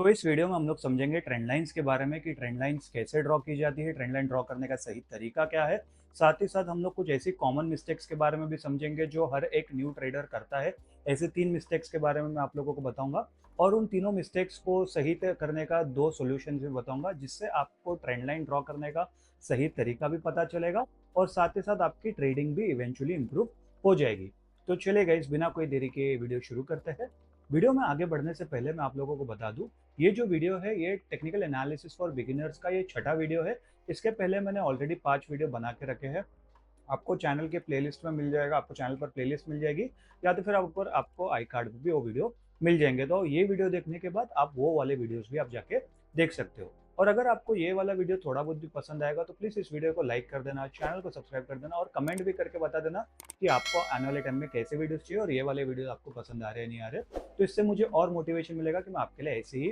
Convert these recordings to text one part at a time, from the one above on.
तो इस वीडियो में हम लोग समझेंगे ट्रेंड लाइन्स के बारे में कि ट्रेंड लाइन्स कैसे ड्रॉ की जाती है, ट्रेंड लाइन ड्रॉ करने का सही तरीका क्या है। साथ ही साथ हम लोग कुछ ऐसी कॉमन मिस्टेक्स के बारे में भी समझेंगे जो हर एक न्यू ट्रेडर करता है। ऐसे 3 मिस्टेक्स के बारे में मैं आप लोगों को बताऊंगा और उन तीनों मिस्टेक्स को सही करने का 2 सॉल्यूशन भी बताऊंगा, जिससे आपको ट्रेंड लाइन ड्रॉ करने का सही तरीका भी पता चलेगा और साथ ही साथ आपकी ट्रेडिंग भी इवेंचुअली इंप्रूव हो जाएगी। तो चलिए गाइस, बिना कोई देरी के वीडियो शुरू करते हैं। वीडियो में आगे बढ़ने से पहले मैं आप लोगों को बता दूं, ये जो वीडियो है ये टेक्निकल एनालिसिस फॉर बिगिनर्स का ये छठा वीडियो है। इसके पहले मैंने ऑलरेडी 5 वीडियो बना के रखे हैं। आपको चैनल के प्लेलिस्ट में मिल जाएगा, आपको चैनल पर प्लेलिस्ट मिल जाएगी या तो फिर आप ऊपर आपको आई कार्ड पे भी वो वीडियो मिल जाएंगे। तो ये वीडियो देखने के बाद आप वो वाले वीडियोस भी आप जाके देख सकते हो। और अगर आपको ये वाला वीडियो थोड़ा बहुत भी पसंद आएगा तो प्लीज़ इस वीडियो को लाइक कर देना, चैनल को सब्सक्राइब कर देना और कमेंट भी करके बता देना कि आपको आने वाले टाइम में कैसे वीडियोस चाहिए और ये वाले वीडियो आपको पसंद आ रहे हैं नहीं आ रहे। तो इससे मुझे और मोटिवेशन मिलेगा कि मैं आपके लिए ऐसे ही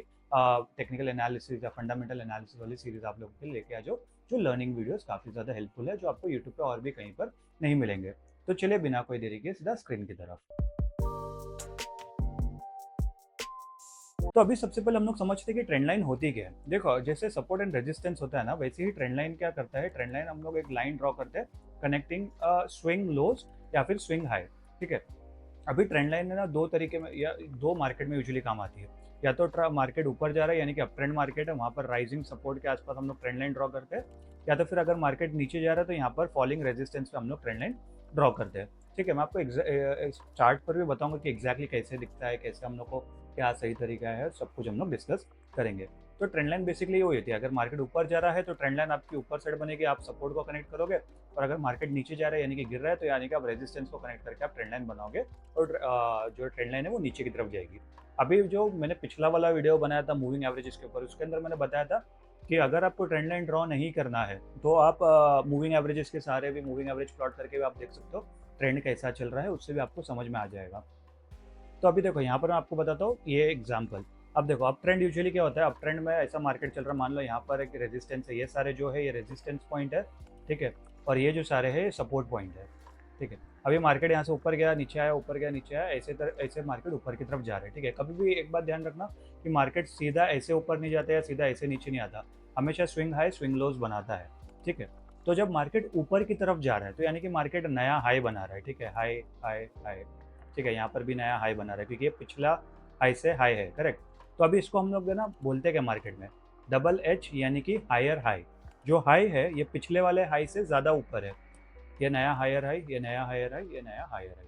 टेक्निकल एनालिसिस या फंडामेंटल एनालिसिस वाली सीरीज आप लोगों के लिए लेके आ जाओ, जो लर्निंग वीडियोस काफ़ी ज़्यादा हेल्पफुल है, जो आपको यूट्यूब पे और भी कहीं पर नहीं मिलेंगे। तो चलिए बिना कोई देरी के सीधा स्क्रीन की तरफ। तो अभी सबसे पहले हम लोग समझते हैं कि ट्रेंड लाइन होती क्या है। देखो, जैसे सपोर्ट एंड रेजिस्टेंस होता है ना, वैसे ही ट्रेंड लाइन क्या करता है। ट्रेंड लाइन हम लोग एक लाइन ड्रॉ करते हैं कनेक्टिंग स्विंग लोज या फिर स्विंग हाई। ठीक है, अभी ट्रेंड लाइन है ना, दो तरीके में या दो मार्केट में यूजुअली काम आती है। या तो मार्केट ऊपर जा रहा है यानी कि अप ट्रेंड मार्केट है, वहाँ पर राइजिंग सपोर्ट के आसपास हम लोग ट्रेंड लाइन ड्रॉ करते हैं। या तो फिर अगर मार्केट नीचे जा रहा है तो यहाँ पर फॉलिंग रेजिस्टेंस पे हम लोग ट्रेंड लाइन ड्रॉ करते हैं। ठीक है, मैं आपको चार्ट पर भी बताऊंगा कि एग्जैक्टली कैसे दिखता है, कैसे हम लोग को क्या सही तरीका है, सब कुछ हम लोग डिस्कस करेंगे। तो ट्रेंड लाइन बेसिकली वही होती है, अगर मार्केट ऊपर जा रहा है तो ट्रेंड लाइन आपकी ऊपर साइड बनेगी, आप सपोर्ट को कनेक्ट करोगे। और अगर मार्केट नीचे जा रहा है यानी कि गिर रहा है तो यानी कि आप रेजिस्टेंस को कनेक्ट करके आप ट्रेंड लाइन बनाओगे और जो ट्रेंड लाइन है वो नीचे की तरफ जाएगी। अभी जो मैंने पिछला वाला वीडियो बनाया था मूविंग एवरेजेस के ऊपर, उसके अंदर मैंने बताया था कि अगर आपको ट्रेंड लाइन ड्रॉ नहीं करना है तो आप मूविंग एवरेजेस के सहारे भी मूविंग एवरेज प्लॉट करके भी आप देख सकते हो ट्रेंड कैसा चल रहा है, उससे भी आपको समझ में आ जाएगा। तो अभी देखो यहाँ पर मैं आपको बताता हूँ ये एग्जाम्पल। अब देखो, अप ट्रेंड यूजुअली क्या होता है, अप ट्रेंड में ऐसा मार्केट चल रहा है, मान लो यहाँ पर एक रेजिस्टेंस है, ये सारे जो है ये रेजिस्टेंस पॉइंट है। ठीक है, और ये जो सारे है सपोर्ट पॉइंट है। ठीक है, अभी मार्केट यहाँ से ऊपर गया नीचे आया, ऊपर गया नीचे आया, ऐसे मार्केट ऊपर की तरफ जा रहे हैं। ठीक है, कभी भी एक बात ध्यान रखना कि मार्केट सीधा ऐसे ऊपर नहीं जाता या सीधा ऐसे नीचे नहीं आता, हमेशा स्विंग हाई स्विंग लोज बनाता है। ठीक है, तो जब मार्केट ऊपर की तरफ जा रहा है तो यानी कि मार्केट नया हाई बना रहा है। ठीक है, हाई हाई हाई। ठीक है, यहाँ पर भी नया हाई बना रहा है क्योंकि ये पिछला हाई से हाई है, करेक्ट। तो अभी इसको हम लोग ना बोलते हैं क्या मार्केट में, डबल एच यानी कि हायर हाई। जो हाई है ये पिछले वाले हाई से ज़्यादा ऊपर है, ये नया हायर हाई, ये नया हायर हाई, ये नया हायर हाई।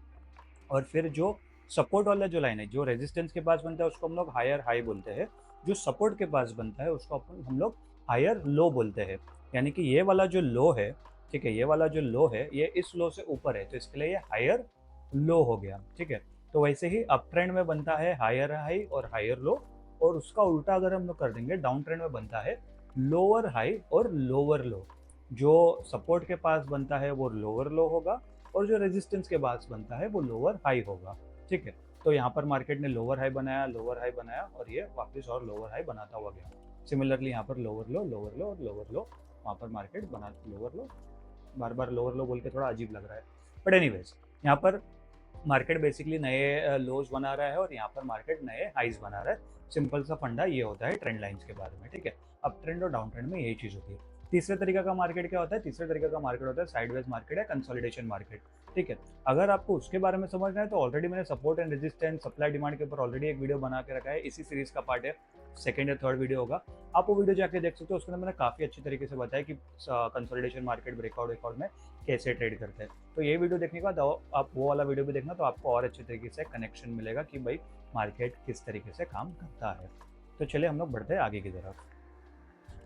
और फिर जो सपोर्ट वाला जो लाइन है, जो रेजिस्टेंस के पास बनता है उसको हम लोग हायर हाई बोलते हैं, जो सपोर्ट के पास बनता है उसको हम लोग हायर लो बोलते हैं। यानी कि ये वाला जो लो है, ठीक है, ये वाला जो लो है ये इस लो से ऊपर है तो इसके लिए ये हायर लो हो गया। ठीक है, तो वैसे ही अप ट्रेंड में बनता है हायर हाई और हायर लो, और उसका उल्टा अगर हम लोग कर देंगे डाउन ट्रेंड में बनता है लोअर हाई और लोअर लो। जो सपोर्ट के पास बनता है वो लोअर लो होगा और जो रेजिस्टेंस के पास बनता है वो लोअर हाई होगा। ठीक है, तो यहाँ पर मार्केट ने लोअर हाई बनाया, लोअर हाई बनाया और ये वापस और लोअर हाई बनाता हुआ गया। सिमिलरली यहाँ पर लोअर लो लोअर लो और लोअर लो, वहाँ पर मार्केट बना लोअर लो। बार बार लोअर लो बोल के थोड़ा अजीब लग रहा है, बट एनीवेज यहाँ पर मार्केट बेसिकली नए लोज बना रहा है और यहाँ पर मार्केट नए हाइज बना रहा है। सिंपल सा फंडा ये होता है ट्रेंड लाइंस के बारे में। ठीक है, अप ट्रेंड और डाउन ट्रेंड में यही चीज़ होती है। तीसरे तरीका का मार्केट क्या होता है, तीसरे तरीका का मार्केट होता है साइडवेज मार्केट या कंसोलिडेशन मार्केट। ठीक है, अगर आपको उसके बारे में समझना है तो ऑलरेडी मैंने support and resistance supply demand के ऊपर ऑलरेडी एक वीडियो बना के रखा है, इसी सीरीज का पार्ट है, सेकंड या थर्ड वीडियो होगा। आप वो वीडियो जाके देख सकते हो, उसके अंदर मैंने काफ़ी अच्छी तरीके से बताया कि कंसोलिडेशन मार्केट ब्रेकआउट में कैसे ट्रेड करते हैं। तो ये वीडियो देखने के बाद आप वो वाला वीडियो भी देखना, तो आपको और अच्छे तरीके से कनेक्शन मिलेगा कि भाई मार्केट किस तरीके से काम करता है। तो चलिए हम लोग बढ़ते हैं आगे की तरफ।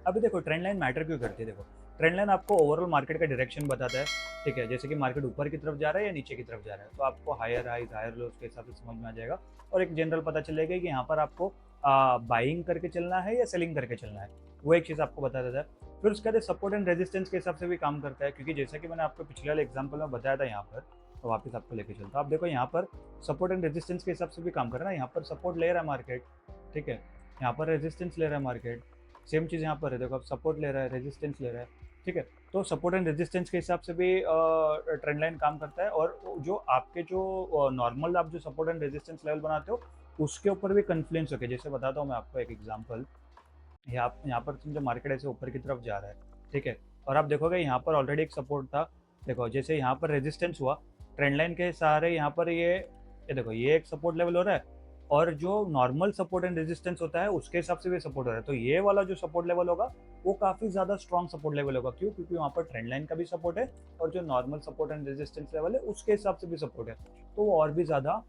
अभी देखो, ट्रेंड लाइन मैटर क्यों करती है। देखो, ट्रेंड लाइन आपको ओवरऑल मार्केट का डायरेक्शन बताता है। ठीक है, जैसे कि मार्केट ऊपर की तरफ जा रहा है या नीचे की तरफ जा रहा है, तो आपको हायर हाइज हायर लो उसके हिसाब से समझ में आ जाएगा और एक जनरल पता चलेगा कि यहाँ पर आपको बाइंग करके चलना है या सेलिंग करके चलना है, वो एक चीज़ आपको बता देता है। फिर उसके बाद सपोर्ट एंड रेजिस्टेंस के हिसाब से भी काम करता है, क्योंकि जैसा कि मैंने आपको पिछले वाले एग्जाम्पल में बताया था यहाँ पर, तो वापस आपको लेके चलता हूँ। आप देखो यहाँ पर सपोर्ट एंड रेजिस्टेंस के हिसाब से भी काम कर रहा है ना, यहाँ पर सपोर्ट ले रहा है मार्केट। ठीक है, यहाँ पर रेजिस्टेंस ले रहा है मार्केट, सेम चीज़ यहाँ पर है, देखो अब सपोर्ट ले रहा है रेजिस्टेंस ले रहा है। ठीक है, तो सपोर्ट एंड रेजिस्टेंस के हिसाब से भी ट्रेंड लाइन काम करता है। और जो आपके जो नॉर्मल आप जो सपोर्ट एंड रेजिस्टेंस लेवल बनाते हो उसके ऊपर भी कन्फ्लुएंस होके, जैसे बताता हूँ मैं आपको एक एग्जांपल। यहाँ पर समझो मार्केट ऐसे ऊपर की तरफ जा रहा है, ठीक है? और आप देखोगे यहाँ पर ऑलरेडी एक सपोर्ट था। देखो जैसे यहाँ पर रेजिस्टेंस हुआ, ट्रेंड लाइन के सहारे यहाँ पर ये देखो ये एक सपोर्ट लेवल हो रहा है, और जो नॉर्मल सपोर्ट एंड रेजिस्टेंस होता है उसके हिसाब से भी सपोर्ट हो रहा है। तो ये वाला जो सपोर्ट लेवल होगा वो काफ़ी ज़्यादा स्ट्रॉन्ग सपोर्ट लेवल होगा। क्यों? क्योंकि वहाँ पर ट्रेंड लाइन का भी सपोर्ट है, और जो normal support and resistance level है उसके हिसाब से भी सपोर्ट है। तो वो और भी ज़्यादा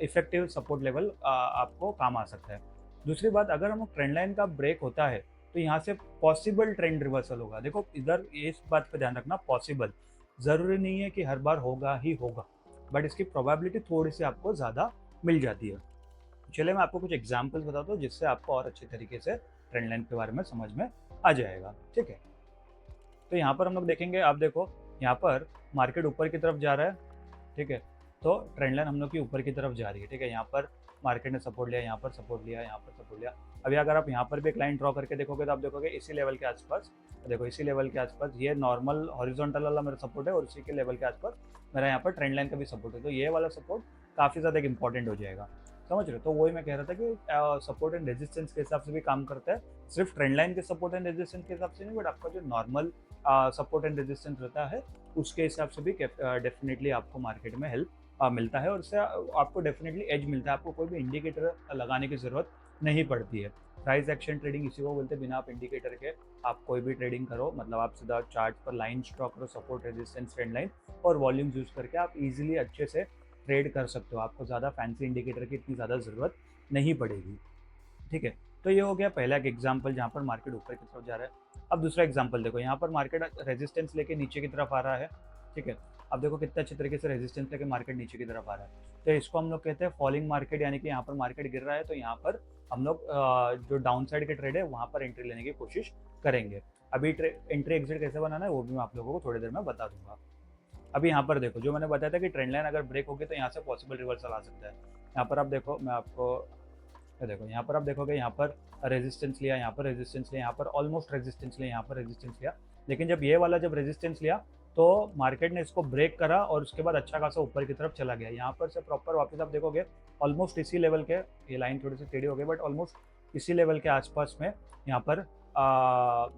इफेक्टिव सपोर्ट लेवल आपको काम आ सकता है। दूसरी बात, अगर हम ट्रेंड लाइन का ब्रेक होता है तो यहाँ से पॉसिबल ट्रेंड रिवर्सल होगा। देखो इधर इस बात पे ध्यान रखना, पॉसिबल, ज़रूरी नहीं है कि हर बार होगा ही होगा, बट इसकी प्रोबेबिलिटी थोड़ी सी आपको ज़्यादा मिल जाती है। चलिए मैं आपको कुछ एग्जांपल्स बताता हूँ जिससे आपको और अच्छे तरीके से ट्रेंड लाइन के बारे में समझ में आ जाएगा, ठीक है? तो यहाँ पर हम लोग देखेंगे, आप देखो यहाँ पर मार्केट ऊपर की तरफ जा रहा है, ठीक है? तो ट्रेंड लाइन हम लोग की ऊपर की तरफ जा रही है, ठीक है? यहाँ पर मार्केट ने सपोर्ट लिया, यहाँ पर सपोर्ट लिया, यहाँ पर सपोर्ट लिया। अभी अगर आप यहाँ पर भी एक लाइन ड्रॉ करके देखोगे तो आप देखोगे इसी लेवल के आसपास, देखो इसी लेवल के आसपास ये नॉर्मल हॉरिजॉन्टल वाला मेरा सपोर्ट है, और उसी के लेवल के आसपास मेरा यहाँ पर ट्रेंड लाइन का भी सपोर्ट है। तो ये वाला सपोर्ट काफ़ी ज़्यादा एक इंपॉर्टेंट हो जाएगा, समझ रहे हो? तो वही मैं कह रहा था कि सपोर्ट एंड रेजिस्टेंस के हिसाब से भी काम करता है, सिर्फ ट्रेंड लाइन के सपोर्ट एंड रेजिस्टेंस के हिसाब से नहीं, बट आपका जो नॉर्मल सपोर्ट एंड रेजिस्टेंस रहता है उसके हिसाब से भी डेफिनेटली आपको मार्केट में हेल्प मिलता है, और इससे आपको डेफिनेटली एज मिलता है। आपको कोई भी इंडिकेटर लगाने की ज़रूरत नहीं पड़ती है। प्राइस एक्शन ट्रेडिंग इसी को बोलते हैं, बिना आप इंडिकेटर के आप कोई भी ट्रेडिंग करो, मतलब आप सीधा चार्ट पर लाइन ड्रॉ करो, सपोर्ट रेजिस्टेंस ट्रेंड लाइन, और वॉल्यूम्स यूज़ करके आप इजीली अच्छे से ट्रेड कर सकते हो। आपको ज़्यादा फैंसी इंडिकेटर की इतनी ज़्यादा ज़रूरत नहीं पड़ेगी, ठीक है? तो ये हो गया पहला एक एग्जाम्पल जहाँ पर मार्केट ऊपर की तरफ जा रहा है। अब दूसरा एग्जाम्पल देखो, यहाँ पर मार्केट रेजिस्टेंस लेके नीचे की तरफ आ रहा है, ठीक है? अब देखो कितने अच्छे तरीके से रेजिस्टेंस लेके मार्केट नीचे की तरफ आ रहा है। तो इसको हम लोग कहते हैं फॉलिंग मार्केट, यानी कि यहाँ पर मार्केट गिर रहा है तो यहाँ पर हम लोग जो डाउन साइड के ट्रेड है वहाँ पर एंट्री लेने की कोशिश करेंगे। अभी एंट्री एग्जिट कैसे बनाना है वो भी मैं आप लोगों को थोड़ी देर में बता दूंगा। अभी यहाँ पर देखो, जो मैंने बताया था कि ट्रेंड लाइन अगर ब्रेक होगी तो यहाँ से पॉसिबल रिवर्सल आ सकता है। यहाँ पर आप देखो, मैं आपको ये देखो यहाँ पर आप देखोगे, यहाँ पर रेजिस्टेंस लिया, यहाँ पर रेजिस्टेंस लिया, यहाँ पर ऑलमोस्ट रेजिस्टेंस लिया, यहाँ पर रेजिस्टेंस लिया, लेकिन जब ये वाला जब रेजिस्टेंस लिया तो मार्केट ने इसको ब्रेक करा और उसके बाद अच्छा खासा ऊपर की तरफ चला गया। यहाँ पर से प्रॉपर वापस आप देखोगे ऑलमोस्ट इसी लेवल के, ये लाइन थोड़ी सी टेढ़ी हो गई बट ऑलमोस्ट इसी लेवल के आसपास में यहाँ पर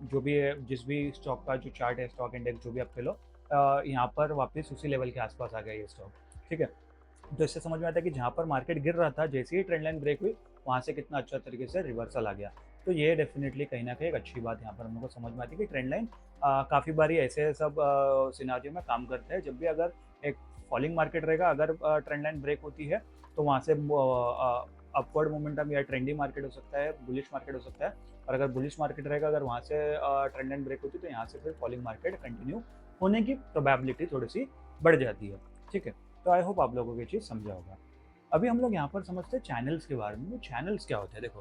जो भी है, जिस भी स्टॉक का जो चार्ट है, स्टॉक इंडेक्स जो भी आप कह लो, यहाँ पर वापस उसी लेवल के आसपास आ गया ये स्टॉक, ठीक है? तो इससे समझ में आता है कि जहाँ पर मार्केट गिर रहा था, जैसे ही ट्रेंड लाइन ब्रेक हुई वहाँ से कितना अच्छा तरीके से रिवर्सल आ गया। तो ये डेफिनेटली कहीं ना कहीं एक अच्छी बात यहाँ पर हम लोग को समझ में आती है कि ट्रेंड लाइन काफ़ी बारी ऐसे सब सिनारियो में काम करता है। जब भी अगर एक फॉलिंग मार्केट रहेगा, अगर ट्रेंड लाइन ब्रेक होती है तो वहाँ से अपवर्ड मोमेंटम या ट्रेंडी मार्केट हो सकता है, बुलिश मार्केट हो सकता है। और अगर बुलिश मार्केट रहेगा, अगर वहाँ से ट्रेंड लाइन ब्रेक होती है तो यहाँ से फिर फॉलिंग मार्केट कंटिन्यू होने की प्रोबेबिलिटी थोड़ी सी बढ़ जाती है, ठीक है? तो आई होप आप लोगों को ये चीज़ समझा होगा। अभी हम लोग यहाँ पर समझते हैं चैनल्स के बारे में। चैनल्स क्या होते हैं? देखो,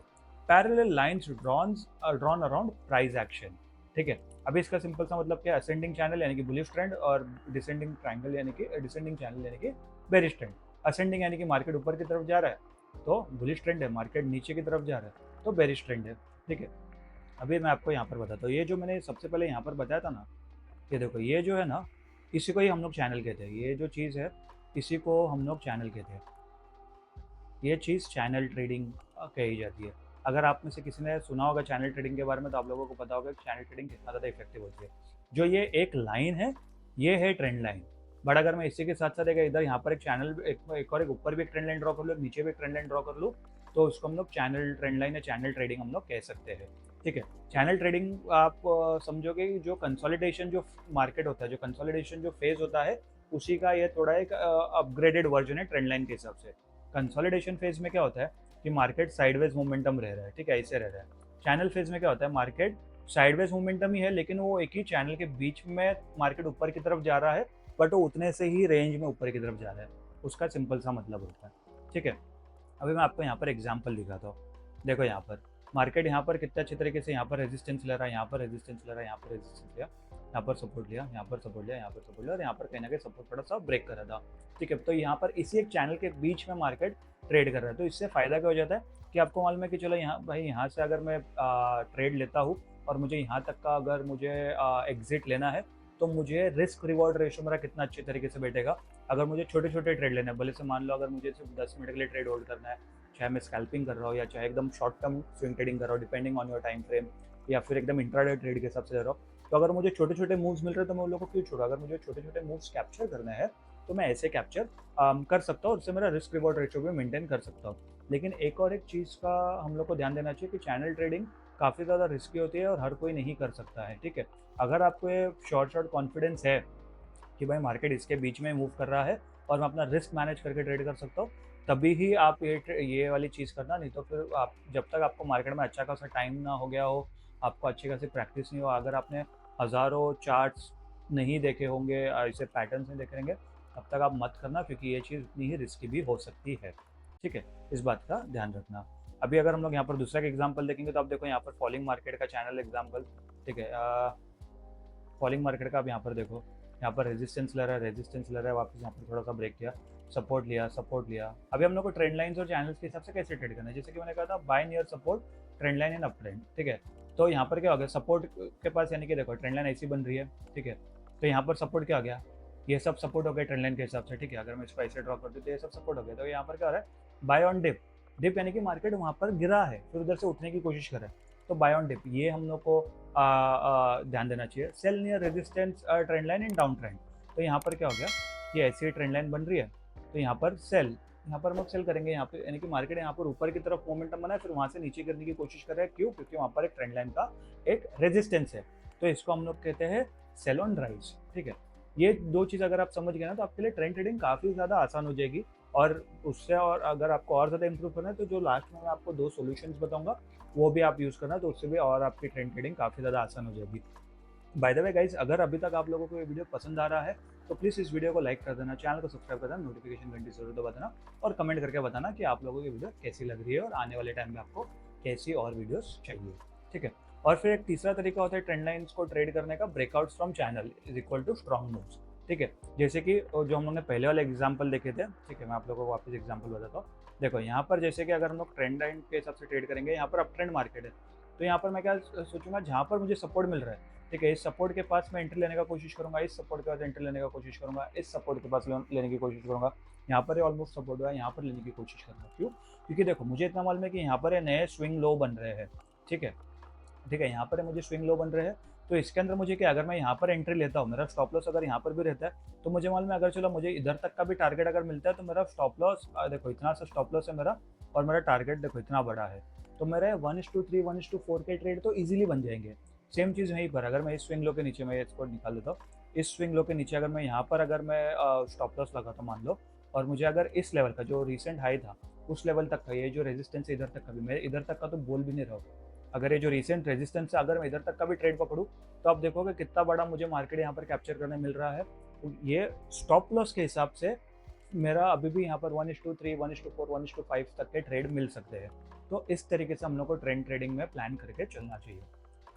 parallel lines drawn around price action, ठीक है? अभी इसका सिंपल सा मतलब क्या है? असेंडिंग चैनल यानी कि बुलिश ट्रेंड, और डिसेंडिंग ट्रायंगल यानी कि डिसेंडिंग चैनल यानी कि बेरिश ट्रेंड। असेंडिंग यानी कि मार्केट ऊपर की तरफ जा रहा है तो बुलिश ट्रेंड है, मार्केट नीचे की तरफ जा रहा है तो बेरिश ट्रेंड है, ठीक है? अभी मैं आपको यहाँ पर बताता हूँ, ये जो मैंने सबसे पहले यहाँ पर बताया था ना, ये देखो ये जो है ना, इसी को ही हम लोग चैनल कहते हैं। ये जो चीज़ है इसी को हम लोग चैनल कहते हैं। ये चीज़ चैनल ट्रेडिंग कही जाती है। अगर आप में से किसी ने सुना होगा चैनल ट्रेडिंग के बारे में तो आप लोगों को पता होगा कि चैनल ट्रेडिंग कितना ज़्यादा इफेक्टिव होती है। जो ये एक लाइन है, ये है ट्रेंड लाइन। बट अगर मैं इसी के साथ साथ इधर यहाँ पर एक चैनल, एक और एक ऊपर भी एक ट्रेंड लाइन ड्रॉ कर लूँ, नीचे भी एक ट्रेंड लाइन ड्रॉ कर लूँ, तो उसको हम लोग चैनल ट्रेंड लाइन या चैनल ट्रेडिंग हम लोग कह सकते हैं, ठीक है? चैनल ट्रेडिंग आप समझोगे कि जो कंसोलिडेशन जो मार्केट होता है, जो कंसोलिडेशन जो फेज होता है, उसी का ये थोड़ा एक अपग्रेडेड वर्जन है ट्रेंड लाइन के हिसाब से। कंसोलिडेशन फेज में क्या होता है कि मार्केट साइडवेज मोमेंटम रह रहा है, ठीक है? ऐसे रह रहा है। चैनल फेज में क्या होता है? मार्केट साइडवेज मोमेंटम ही है, लेकिन वो एक ही चैनल के बीच में मार्केट ऊपर की तरफ जा रहा है, बट वो उतने से ही रेंज में ऊपर की तरफ जा रहा है। उसका सिंपल सा मतलब होता है, ठीक है? अभी मैं आपको यहाँ पर एग्जाम्पल दिखाता हूँ। देखो यहाँ पर मार्केट यहाँ पर कितने अच्छे तरीके से यहाँ पर रेजिस्टेंस ले रहा है, यहाँ पर रेजिस्टेंस ले रहा है, यहाँ पर रेजिस्टेंस लिया, यहाँ पर सपोर्ट लिया, यहाँ पर सपोर्ट लिया, यहाँ पर सपोर्ट लिया, और यहाँ पर कहीं ना कहीं सपोर्ट थोड़ा सा ब्रेक कर रहा था, ठीक है? तो यहाँ पर इसी एक चैनल के बीच में मार्केट ट्रेड कर रहा है। तो इससे फ़ायदा क्या हो जाता है कि आपको मालूम है कि चलो यहाँ भाई, यहाँ से अगर मैं ट्रेड लेता हूँ और मुझे यहाँ तक का अगर मुझे एग्जिट लेना है, तो मुझे रिस्क रिवॉर्ड रेशो मेरा कितना अच्छे तरीके से बैठेगा। अगर मुझे छोटे छोटे ट्रेड लेना है, भले से मान लो अगर मुझे सिर्फ 10 मिनट के लिए ट्रेड होल्ड करना है, चाहे मैं स्कैल्पिंग कर रहा हूँ या चाहे एकदम शॉर्ट टर्म स्विंग ट्रेडिंग कर रहा हूँ, depending on your time frame, या फिर एकदम इंट्राडे ट्रेड के हिसाब से ले रहा हूँ। तो अगर मुझे छोटे छोटे मूव्स मिल रहे हैं तो मैं उन लोगों को क्यों छोड़ू? अगर मुझे छोटे छोटे मूव्स कैप्चर करना है तो मैं ऐसे कैप्चर कर सकता हूँ, उससे मेरा रिस्क रिवॉर्ड रेशियो भी मेंटेन कर सकता हूँ। लेकिन एक और एक चीज़ का हम लोग को ध्यान देना चाहिए कि चैनल ट्रेडिंग काफ़ी ज़्यादा रिस्की होती है और हर कोई नहीं कर सकता है, ठीक है? अगर आपको ये शॉर्ट कॉन्फिडेंस है कि भाई मार्केट इसके बीच में मूव कर रहा है और मैं अपना रिस्क मैनेज करके ट्रेड कर सकता हूँ, तभी ही आप ये वाली चीज़ करना। नहीं तो फिर आप जब तक आपको मार्केट में अच्छा खासा टाइम ना हो गया हो, आपको अच्छी खासी प्रैक्टिस नहीं हो, अगर आपने हज़ारों चार्ट्स नहीं देखे होंगे, ऐसे पैटर्न्स नहीं देखे होंगे, तब तक आप मत करना, क्योंकि ये चीज़ उतनी ही रिस्की भी हो सकती है, ठीक है? इस बात का ध्यान रखना। अभी अगर हम लोग यहाँ पर दूसरा एक एग्जाम्पल देखेंगे तो आप देखो यहाँ पर फॉलिंग मार्केट का चैनल एग्जाम्पल, ठीक है? फॉलिंग मार्केट का आप यहाँ पर देखो, यहाँ पर रेजिस्टेंस ले रहा है, रेजिस्टेंस ले रहा है, वापस यहाँ पर थोड़ा सा ब्रेक किया, सपोर्ट लिया, सपोर्ट लिया। अभी हम लोग को ट्रेंड लाइंस और चैनल्स के हिसाब से कैसे ट्रेड करना है, जैसे कि मैंने कहा था buy near support, trend line in up trend, ठीक है? तो यहाँ पर क्या हो गया, सपोर्ट के पास, यानी कि देखो ट्रेंड लाइन ऐसी बन रही है, ठीक है? तो यहाँ पर सपोर्ट क्या आ गया, ये सब सपोर्ट हो गया ट्रेंड लाइन के हिसाब से, ठीक है? अगर मैं इसको ऐसे ड्रॉ कर दूँ तो ये सब सपोर्ट हो गया। तो यहाँ पर क्या हो रहा है, बाय ऑन डिप, डिप यानी कि मार्केट वहाँ पर गिरा है, फिर उधर से उठने की कोशिश कर रहा है, तो बाय ऑन डिप ये हम लोग को ध्यान देना चाहिए। Sell near resistance trend line in down trend, तो यहाँ पर क्या हो गया, ये ऐसी ट्रेंड लाइन बन रही है, तो यहाँ पर सेल, यहाँ पर हम लोग सेल करेंगे, यहाँ पे यानी कि मार्केट यहाँ पर ऊपर की तरफ मोमेंटम बना है, फिर वहाँ से नीचे गिरने की कोशिश कर रहा है, क्यों? क्योंकि वहाँ पर एक ट्रेंड लाइन का एक रेजिस्टेंस है, तो इसको हम लोग कहते हैं सेल ऑन राइज, ठीक है? ये दो चीज़ अगर आप समझ गए ना तो आपके लिए ट्रेंड ट्रेडिंग काफ़ी ज़्यादा आसान हो जाएगी। और उससे, और अगर आपको और ज़्यादा इंप्रूव करना है तो जो लास्ट में मैं आपको 2 सॉल्यूशंस बताऊंगा वो भी आप यूज़ करना, तो उससे भी और आपकी ट्रेंड ट्रेडिंग काफ़ी ज़्यादा आसान हो जाएगी। बाय द वे गाइस, अगर अभी तक आप लोगों को ये वीडियो पसंद आ रहा है तो प्लीज़ इस वीडियो को लाइक कर देना, चैनल को सब्सक्राइब कर देना, नोटिफिकेशन घंटी जरूर दबा देना और कमेंट करके बताना कि आप लोगों को ये वीडियो कैसी लग रही है और आने वाले टाइम में आपको कैसी और वीडियोस चाहिए, ठीक है? और फिर एक तीसरा तरीका होता है ट्रेंड लाइंस को ट्रेड करने का, breakouts from channel is equal to strong moves, ठीक है? जैसे कि जो हम लोगों ने पहले वाले एग्जाम्पल देखे थे, ठीक है? मैं आप लोगों को वापस एग्जाम्पल बताता हूँ। देखो यहाँ पर जैसे कि अगर हम लोग ट्रेंड लाइन के हिसाब से ट्रेड करेंगे, यहाँ पर अप ट्रेंड मार्केट है, तो यहाँ पर मैं क्या सोचूंगा, जहाँ पर मुझे सपोर्ट मिल रहा है, ठीक है, इस सपोर्ट के पास मैं एंट्री लेने का कोशिश करूंगा, इस सपोर्ट के पास एंट्री लेने का कोशिश करूंगा, इस सपोर्ट के पास लेने की कोशिश करूंगा, यहाँ पर ऑलमोस्ट सपोर्ट हुआ है, यहाँ पर लेने की कोशिश करूंगा। क्यों? क्योंकि देखो मुझे इतना मालूम है कि यहाँ पर नए स्विंग लो बन रहे हैं, ठीक है? ठीक है, यहाँ पर मुझे स्विंग लो बन रहे हैं, तो इसके अंदर मुझे क्या, अगर मैं यहाँ पर एंट्री लेता हूँ, मेरा स्टॉप लॉस अगर यहाँ पर भी रहता है, तो मुझे मालूम है अगर चलो मुझे इधर तक का भी टारगेट अगर मिलता है तो मेरा स्टॉप लॉस देखो इतना सा स्टॉप लॉस है मेरा, और मेरा टारगेट देखो इतना बड़ा है, तो मेरे 1:3 1:4 के ट्रेड तो ईजिली बन जाएंगे। सेम चीज़ यहीं पर, अगर मैं इस स्विंग लो के नीचे, मैं इसको निकाल देता हूँ, इस स्विंग लो के नीचे अगर मैं यहाँ पर अगर मैं स्टॉप लॉस लगाता हूँ मान लो, और मुझे अगर इस लेवल का जो रिसेंट हाई था उस लेवल तक का, ये जो रेजिस्टेंस है इधर तक का भी, मैं इधर तक का तो बोल भी नहीं रहा हूँ, अगर ये जो रिसेंट रेजिस्टेंस है अगर मैं इधर तक का भी ट्रेड पकड़ूँ, तो आप देखोगे कितना बड़ा मुझे मार्केट यहाँ पर कैप्चर करने मिल रहा है। तो ये स्टॉप लॉस के हिसाब से मेरा अभी भी यहाँ पर 1:3 1:4 1:5 तक के ट्रेड मिल सकते हैं। तो इस तरीके से हम लोग को ट्रेंड ट्रेडिंग में प्लान करके चलना चाहिए।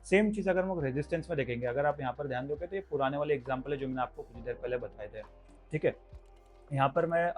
सेम चीज़ अगर हम लोग रेजिस्टेंस में देखेंगे, अगर आप यहाँ पर ध्यान दोगे तो ये पुराने वाले एग्जाम्पल है जो मैंने आपको कुछ देर पहले बताए थे, ठीक है? यहाँ पर मैं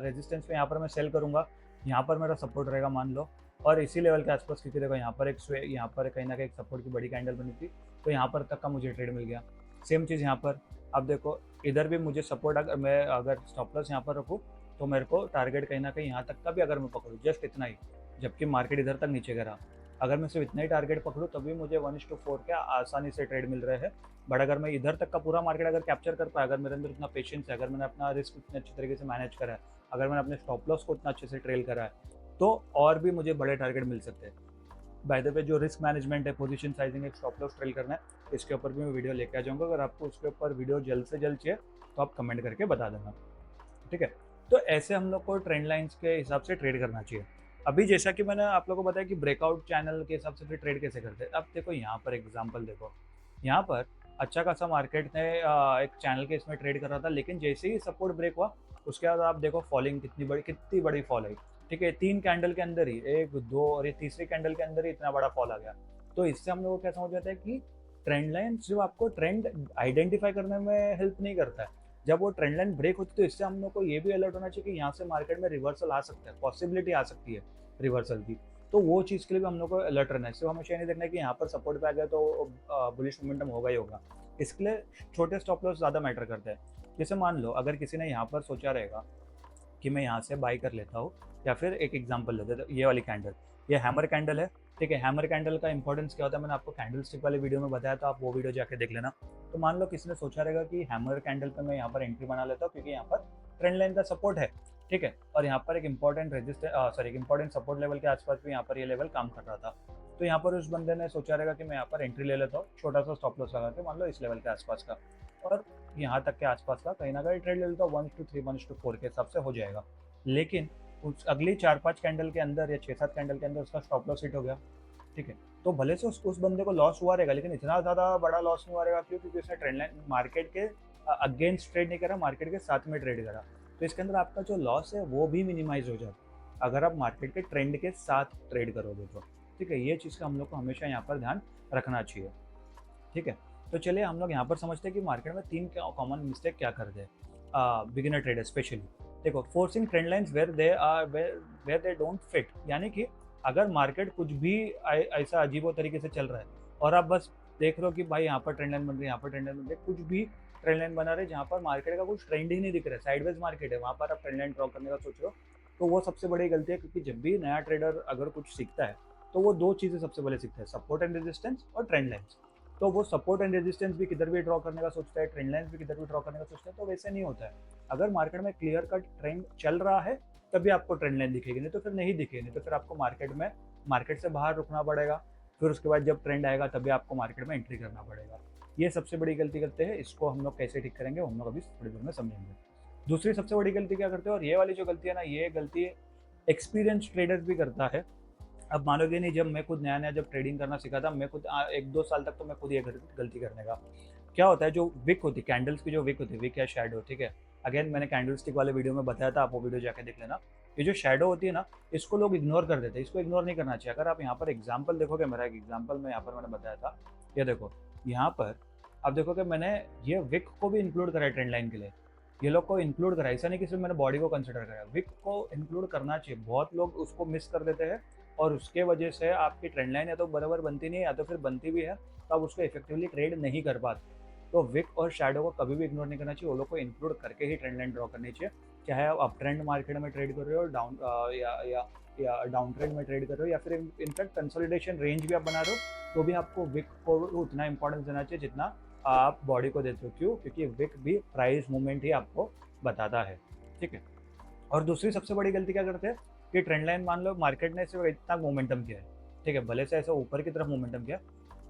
रेजिस्टेंस में यहाँ पर मैं सेल करूँगा, यहाँ पर मेरा सपोर्ट रहेगा मान लो, और इसी लेवल के आसपास, क्योंकि देखो यहाँ पर यहाँ पर कहीं ना कहीं एक सपोर्ट की बड़ी कैंडल बनी थी, तो यहाँ पर तक का मुझे ट्रेड मिल गया। सेम चीज़ यहाँ पर, अब देखो इधर भी मुझे सपोर्ट, अगर मैं अगर स्टॉप लॉस यहाँ पर रखूँ तो मेरे को टारगेट कहीं ना कहीं यहाँ तक का भी अगर मैं पकड़ूँ, जस्ट इतना ही, जबकि मार्केट इधर तक नीचे गिरा, अगर मैं सिर्फ इतना ही टारगेट पकड़ूँ तभी मुझे 1:4 के आसानी से ट्रेड मिल रहे हैं। बट अगर मैं इधर तक का पूरा मार्केट अगर कैप्चर कर पाया, अगर मेरे अंदर इतना पेशेंस है, अगर मैंने अपना रिस्क इतने अच्छे तरीके से मैनेज करा है, अगर मैंने अपने स्टॉप लॉस को इतना अच्छे से ट्रेल करा है, तो और भी मुझे बड़े टारगेट मिल सकते हैं। बाय द वे, जो रिस्क मैनेजमेंट है, पोजीशन साइजिंग है, स्टॉप लॉस ट्रेल करना है, इसके ऊपर भी मैं वीडियो लेके आ जाऊँगा। अगर आपको उसके ऊपर वीडियो जल्द से जल्द चाहिए तो आप कमेंट करके बता देना, ठीक है? तो ऐसे हम लोग को ट्रेंड लाइंस के हिसाब से ट्रेड करना चाहिए। अभी जैसा कि मैंने आप लोगों को बताया कि ब्रेकआउट चैनल के हिसाब से फिर ट्रेड कैसे करते हैं। अब देखो यहाँ पर एग्जांपल देखो, यहाँ पर अच्छा खासा मार्केट ने एक चैनल के इसमें ट्रेड कर रहा था, लेकिन जैसे ही सपोर्ट ब्रेक हुआ उसके बाद आप देखो फॉलिंग कितनी बड़ी फॉल आई, ठीक है? 3 कैंडल के अंदर ही, 1 2 और ये तीसरी कैंडल के अंदर ही इतना बड़ा फॉल आ गया। तो इससे हम लोग को क्या समझ आता है कि ट्रेंड लाइन सिर्फ आपको ट्रेंड आइडेंटिफाई करने में हेल्प नहीं करता है, जब वो ट्रेंड लाइन ब्रेक होती है तो इससे हम लोग को ये भी अलर्ट होना चाहिए कि यहाँ से मार्केट में रिवर्सल आ सकता है, पॉसिबिलिटी आ सकती है रिवर्सल की। तो वो चीज़ के लिए भी हम लोग को अलर्ट रहना है। सिर्फ हमेशा नहीं देखना है कि यहाँ पर सपोर्ट पे आ गया तो बुलिश मोमेंटम होगा ही होगा। इसके लिए छोटे स्टॉप लॉस ज़्यादा मैटर करते हैं। जैसे मान लो अगर किसी ने यहाँ पर सोचा रहेगा कि मैं यहाँ से बाई कर लेता हूँ या फिर एक एग्जांपल लेते हैं, तो ये वाली कैंडल, ये हैमर कैंडल है, ठीक है। हैमर कैंडल का इंपॉर्टेंस क्या होता है मैंने आपको कैंडल स्टिक वाली वीडियो में बताया, तो आप वो वीडियो जाके देख लेना। तो मान लो किसी ने सोचा रहेगा कि हैमर कैंडल पे मैं यहाँ पर एंट्री बना लेता हूँ क्योंकि यहाँ पर ट्रेंड लाइन का सपोर्ट है, ठीक है, और यहाँ पर एक इंपॉर्टेंट एक इंपॉर्टेंट सपोर्ट लेवल के आसपास भी यहाँ पर ये लेवल काम कर रहा था। तो यहाँ पर उस बंदे ने सोचा रहेगा कि मैं यहाँ पर एंट्री ले लेता हूँ छोटा सा स्टॉप लॉस लगा के, मान लो इस लेवल के आसपास का, और यहाँ तक के आसपास का कहीं ना कहीं ट्रेड ले लेता हूँ 1-3 1-4 के हिसाब से हो जाएगा। लेकिन उस अगली 4-5 कैंडल के अंदर या 6-7 कैंडल के अंदर उसका स्टॉप लॉस हिट हो गया, ठीक है। तो भले से उस बंदे को लॉस हुआ रहेगा, लेकिन इतना ज़्यादा बड़ा लॉस नहीं हुआ रहेगा, क्यों? क्योंकि उसने ट्रेंड लाइन मार्केट के अगेंस्ट ट्रेड नहीं करा, मार्केट के साथ में ट्रेड करा। तो इसके अंदर आपका जो लॉस है वो भी मिनिमाइज हो जाता अगर आप मार्केट के ट्रेंड के साथ ट्रेड करोगे तो, ठीक है। ये चीज़ का हम लोग को हमेशा यहाँ पर ध्यान रखना चाहिए, ठीक है। तो चलिए हम लोग यहाँ पर समझते हैं कि मार्केट में 3 कॉमन मिस्टेक क्या करते हैं बिगिनर ट्रेडर स्पेशली। देखो, forcing trend lines where they don't fit, यानी कि अगर मार्केट कुछ भी ऐसा अजीबो तरीके से चल रहा है और आप बस देख रहे हो कि भाई यहाँ पर ट्रेंड लाइन बन रही है, यहाँ पर ट्रेंड लाइन बन रही है, कुछ भी ट्रेंड लाइन बना रहे जहाँ पर मार्केट का कुछ ट्रेंड ही नहीं दिख रहा है, साइडवेज मार्केट है, वहाँ पर आप ट्रेंड लाइन ड्रॉ करने का सोच रहे हो, तो वो सबसे बड़ी गलती है। क्योंकि जब भी नया ट्रेडर अगर कुछ सीखता है तो वो 2 चीज़ें सबसे पहले सीखता है, सपोर्ट एंड रेजिस्टेंस और ट्रेंड लाइंस। तो वो सपोर्ट एंड रेजिस्टेंस भी किधर भी ड्रॉ करने का सोचता है, ट्रेंड लाइंस भी किधर भी ड्रॉ करने का सोचता है, तो वैसे नहीं होता है। अगर मार्केट में क्लियर कट ट्रेंड चल रहा है तभी आपको ट्रेंड लाइन दिखेगी, नहीं तो फिर नहीं दिखेगी, नहीं तो फिर आपको मार्केट से बाहर रुकना पड़ेगा, फिर उसके बाद जब ट्रेंड आएगा तभी आपको मार्केट में एंट्री करना पड़ेगा। ये सबसे बड़ी गलती करते हैं, इसको हम लोग कैसे ठीक करेंगे हम लोग अभी थोड़ी देर में समझेंगे। दूसरी सबसे बड़ी गलती क्या करते हैं, और ये वाली जो गलती है ना, ये गलती एक्सपीरियंस ट्रेडर्स भी करता है। अब मानोगे नहीं, जब मैं खुद नया जब ट्रेडिंग करना सीखा था, मैं खुद 1-2 साल तक तो मैं खुद ये गलती करने का। क्या होता है, जो विक होती है कैंडल्स की, जो विक होती है, विक या शैडो, ठीक है। अगेन मैंने कैंडल स्टिक वाले वीडियो में बताया था, आप वो वीडियो जाके देख लेना। ये जो शैडो होती है ना, इसको लोग इग्नोर कर देते हैं, इसको इग्नोर नहीं करना चाहिए। अगर आप यहाँ पर एग्जाम्पल देखोगे, मेरा एक एग्जाम्पल में यहाँ पर मैंने बताया था, ये देखो यहाँ पर आप देखोगे मैंने ये विक को भी इंक्लूड करा है ट्रेंड लाइन के लिए, ये लोग को इंक्लूड करा, ऐसा नहीं कि सिर्फ मैंने बॉडी को कंसिडर करा, विक को इंक्लूड करना चाहिए। बहुत लोग उसको मिस कर देते हैं और उसके वजह से आपकी ट्रेंड लाइन या तो बराबर बनती नहीं है, या तो फिर बनती भी है तो आप उसको इफेक्टिवली ट्रेड नहीं कर पाते। तो विक और शैडो को कभी भी इग्नोर नहीं करना चाहिए, वो लोग को इंक्लूड करके ही ट्रेंड लाइन ड्रॉ करनी चाहिए। चाहे आप अप ट्रेंड मार्केट में ट्रेड कर रहे हो, या डाउन ट्रेंड में ट्रेड कर रहे हो, या फिर इनफैक्ट कंसोलिडेशन रेंज भी आप बना रहे हो, तो भी आपको विक को उतना इंपॉर्टेंस देना चाहिए जितना आप बॉडी को देते हो। क्यों? क्योंकि विक भी प्राइस मूवमेंट ही आपको बताता है, ठीक है। और दूसरी सबसे बड़ी गलती क्या करते हैं कि ट्रेंड लाइन, मान लो मार्केट ने सिर्फ इतना मोमेंटम किया है, ठीक है, भले से ऐसे ऊपर की तरफ मोमेंटम किया,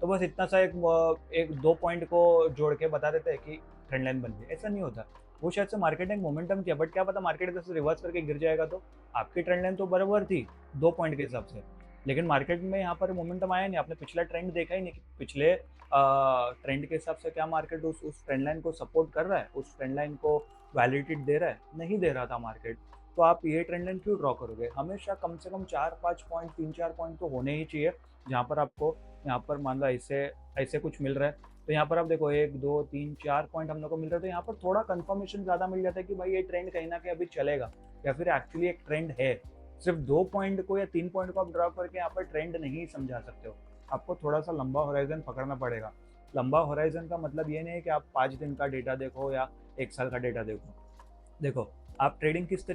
तो बस इतना सा एक 2 पॉइंट को जोड़ के बता देते हैं कि ट्रेंड लाइन बन गई। ऐसा नहीं होता। वो शायद से मार्केट ने मोमेंटम किया, बट क्या पता मार्केट इधर से रिवर्स करके गिर जाएगा, तो आपकी ट्रेंड लाइन तो बराबर थी 2 पॉइंट के हिसाब से, लेकिन मार्केट में यहाँ पर मोमेंटम आया नहीं, आपने पिछला ट्रेंड देखा ही नहीं कि पिछले ट्रेंड के हिसाब से क्या मार्केट उस ट्रेंड लाइन को सपोर्ट कर रहा है, उस ट्रेंड लाइन को वैलिडिटी दे रहा है, नहीं दे रहा था मार्केट। तो आप ये ट्रेंड लाइन क्यों ड्रॉ करोगे? हमेशा कम से कम 4-5 पॉइंट, 3-4 पॉइंट तो होने ही चाहिए, जहाँ पर आपको यहाँ पर मान लो ऐसे ऐसे कुछ मिल रहा है, तो यहाँ पर आप देखो 1, 2, 3, 4 पॉइंट हम लोग को मिल रहा है, तो यहाँ पर थोड़ा कंफर्मेशन ज़्यादा मिल जाता है कि भाई ये ट्रेंड कहीं ना कहीं अभी चलेगा, या फिर एक्चुअली एक ट्रेंड है। सिर्फ 2 पॉइंट को या 3 पॉइंट को आप ड्रॉ करके यहाँ पर ट्रेंड नहीं समझा सकते हो, आपको थोड़ा सा लंबा होराइजन पकड़ना पड़ेगा। लंबा होराइजन का मतलब ये नहीं है कि आप 5 दिन का डेटा देखो या 1 साल का डेटा देखो, आप ट्रेडिंग किस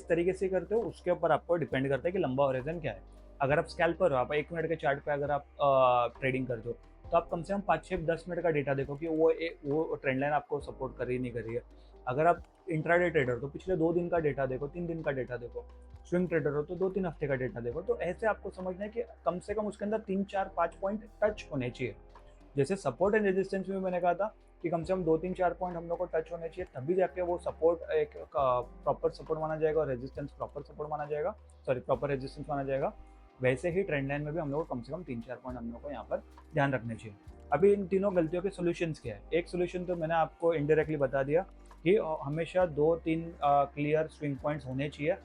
तरीके से करते हो उसके ऊपर आपको डिपेंड करता है कि लंबा होराइजन क्या है। अगर आप स्कैल्पर हो, आप 1 मिनट के चार्ट पे अगर आप ट्रेडिंग करते हो, तो आप कम से कम 5-6-10 मिनट का डेटा देखो कि वो ट्रेंड लाइन आपको सपोर्ट कर रही नहीं कर रही है। अगर आप इंट्राडे ट्रेडर हो तो पिछले 2 दिन का डेटा देखो, 3 दिन का डेटा देखो। स्विंग ट्रेडर हो तो 2-3 हफ्ते का डेटा देखो। तो ऐसे आपको समझना है कि कम से कम उसके अंदर 3-4-5 पॉइंट टच होने चाहिए। जैसे सपोर्ट एंड रेजिस्टेंस में मैंने कहा था कि कम से कम 2-3-4 पॉइंट हम लोग को टच होने चाहिए, तभी जाके वो सपोर्ट एक प्रॉपर सपोर्ट माना जाएगा और रेजिस्टेंस प्रॉपर सपोर्ट माना जाएगा, सॉरी प्रॉपर रेजिस्टेंस माना जाएगा। वैसे ही ट्रेंड लाइन में भी हम लोग को कम से कम 3-4 पॉइंट हम लोग को यहाँ पर ध्यान रखने चाहिए। अभी इन तीनों गलतियों के सोल्यूशंस क्या है? एक सोल्यूशन तो मैंने आपको इनडायरेक्टली बता दिया कि हमेशा 2-3 क्लियर स्विंग पॉइंट्स होने चाहिए,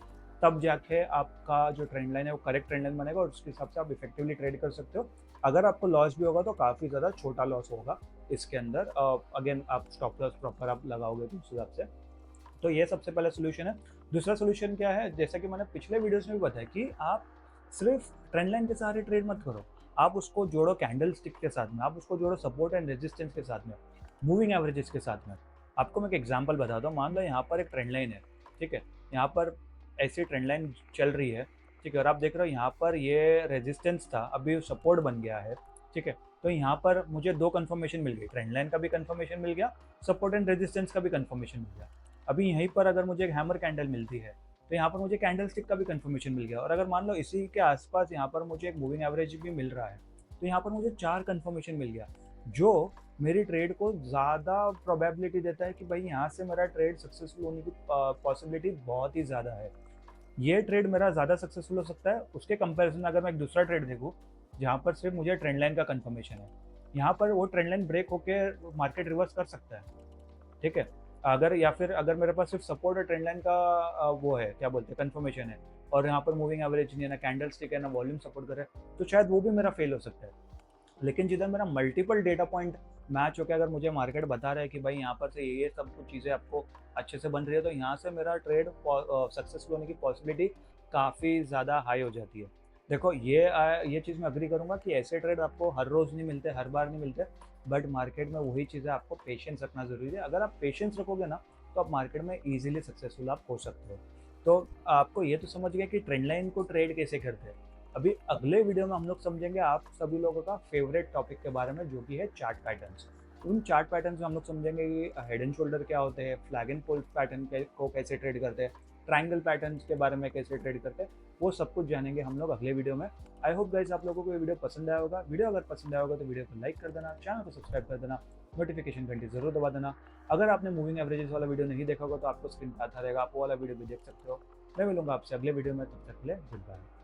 तब जाके आपका जो ट्रेंड लाइन है वो करेक्ट ट्रेंड लाइन बनेगा और उसके हिसाब से आप इफेक्टिवली ट्रेड कर सकते हो। अगर आपको लॉस भी होगा तो काफ़ी ज़्यादा छोटा लॉस होगा इसके अंदर। अगेन आप स्टॉप लॉस प्रॉपर आप लगाओगे तो उस हिसाब से। तो ये सबसे पहला सोल्यूशन है। दूसरा सोल्यूशन क्या है? जैसा कि मैंने पिछले वीडियोस में भी बताया कि आप सिर्फ ट्रेंड लाइन के सहारे ट्रेड मत करो, आप उसको जोड़ो कैंडल स्टिक के साथ में, आप उसको जोड़ो सपोर्ट एंड रेजिस्टेंस के साथ में, मूविंग एवरेजेस के साथ में। आपको मैं एक एग्जांपल बताता हूँ। मान लो यहाँ पर एक ट्रेंड लाइन है, ठीक है, यहाँ पर ऐसी ट्रेंड लाइन चल रही है, ठीक है, और आप देख रहे हो यहाँ पर ये रेजिस्टेंस था, अभी सपोर्ट बन गया है, ठीक है। तो यहाँ पर मुझे 2 कन्फर्मेशन मिल गई, ट्रेंड लाइन का भी कन्फर्मेशन मिल गया, सपोर्ट एंड रेजिस्टेंस का भी कन्फर्मेशन मिल गया। अभी यहीं पर अगर मुझे एक हैमर कैंडल मिलती है, तो यहाँ पर मुझे कैंडल स्टिक का भी कन्फर्मेशन मिल गया, और अगर मान लो इसी के आसपास यहाँ पर मुझे एक मूविंग एवरेज भी मिल रहा है, तो यहाँ पर मुझे 4 कन्फर्मेशन मिल गया, जो मेरी ट्रेड को ज़्यादा प्रोबेबिलिटी देता है कि भाई यहाँ से मेरा ट्रेड सक्सेसफुल होने की पॉसिबिलिटी बहुत ही ज़्यादा है। ये ट्रेड मेरा ज़्यादा सक्सेसफुल हो सकता है उसके कंपैरिजन में अगर मैं एक दूसरा ट्रेड देखूँ, जहाँ पर सिर्फ मुझे ट्रेंड लाइन का कंफर्मेशन है। यहाँ पर वो ट्रेंड लाइन ब्रेक होके मार्केट रिवर्स कर सकता है, ठीक है? अगर या फिर अगर मेरे पास सिर्फ सपोर्ट और ट्रेंड लाइन का वो है, क्या बोलते हैं, कंफर्मेशन है, और यहाँ पर मूविंग एवरेज नहीं है, ना कैंडल स्टिक है, ना वॉल्यूम सपोर्ट कर रहा है, तो शायद वो भी मेरा फेल हो सकता है। लेकिन जिधर मेरा मल्टीपल डेटा पॉइंट मैच होकर अगर मुझे मार्केट बता रहा है कि भाई यहाँ पर से ये सब कुछ चीज़ें आपको अच्छे से बन रही है, तो यहाँ से मेरा ट्रेड सक्सेसफुल होने की पॉसिबिलिटी काफ़ी ज़्यादा हाई हो जाती है। देखो ये चीज़ मैं अग्री करूँगा कि ऐसे ट्रेड आपको हर रोज़ नहीं मिलते, हर बार नहीं मिलते, बट मार्केट में वही चीज़ें आपको पेशेंस रखना ज़रूरी है। अगर आप पेशेंस रखोगे ना, तो आप मार्केट में ईजिली सक्सेसफुल आप हो सकते हो। तो आपको ये तो समझ गया कि ट्रेंड लाइन को ट्रेड कैसे करते हैं। अभी अगले वीडियो में हम लोग समझेंगे आप सभी लोगों का फेवरेट टॉपिक के बारे में, जो कि है चार्ट पैटर्न्स। उन चार्ट पैटर्न्स में हम लोग समझेंगे कि हेड एंड शोल्डर क्या होते हैं, फ्लैग एंड पोल पैटर्न को कैसे ट्रेड करते हैं, ट्रायंगल पैटर्न्स के बारे में कैसे ट्रेड करते हैं, वो सब कुछ जानेंगे हम लोग अगले वीडियो में। आई होप गाइस आप लोगों को ये वीडियो पसंद आया होगा। वीडियो अगर पसंद आया होगा तो वीडियो को लाइक कर देना, चैनल को सब्सक्राइब कर देना, नोटिफिकेशन घंटी जरूर दबा देना। अगर आपने मूविंग एवरेजेस वाला वीडियो नहीं देखा होगा तो आपको स्क्रीन पर आता रहेगा, आप वो वाला वीडियो भी देख सकते हो। मैं मिलूंगा आपसे अगले वीडियो में, तब तक के लिए गुड बाय।